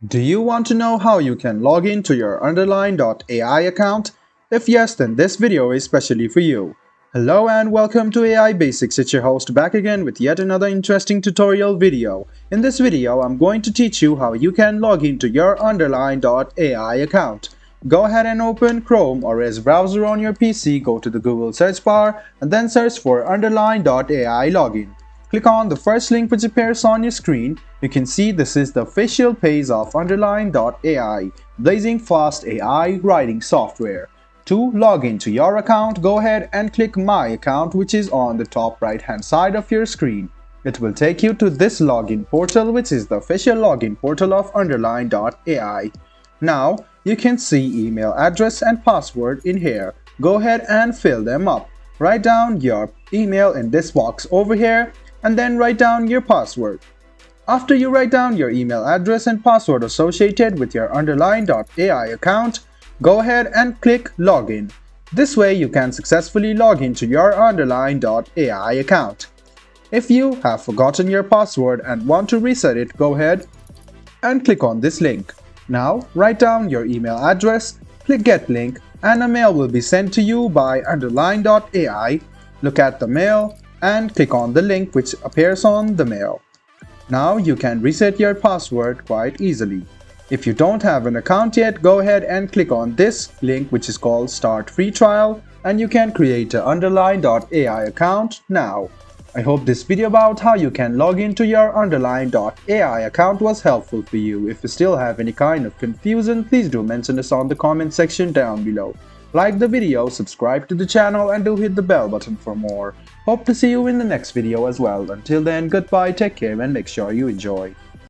Do you want to know how you can log in to your Underline.ai account? If yes, then this video is specially for you. Hello and welcome to AI Basics. It's your host back again with yet another interesting tutorial video. In this video, I'm going to teach you how you can log into your Underline.ai account. Go ahead and open Chrome or Edge browser on your PC, go to the Google search bar and then search for Underline.ai login. Click on the first link which appears on your screen. You can see this is the official page of Underline.ai, blazing fast AI writing software. To log into your account, go ahead and click My Account, which is on the top right hand side of your screen. It will take you to this login portal, which is the official login portal of Underline.ai. Now, you can see email address and password in here. Go ahead and fill them up. Write down your email in this box over here and then write down your password. After you write down your email address and password associated with your Underline.ai account, go ahead and click Login. This way you can successfully log into your Underline.ai account. If you have forgotten your password and want to reset it, go ahead and click on this link. Now write down your email address, click Get Link, and a mail will be sent to you by Underline.ai. Look at the mail and click on the link which appears on the mail. Now you can reset your password quite easily. If you don't have an account yet, go ahead and click on this link which is called Start Free Trial and you can create an Underline.ai account now. I hope this video about how you can log into your Underline.ai account was helpful for you. If you still have any kind of confusion, please do mention us on the comment section down below. Like the video, subscribe to the channel and do hit the bell button for more. Hope to see you in the next video as well. Until then, goodbye, take care and make sure you enjoy.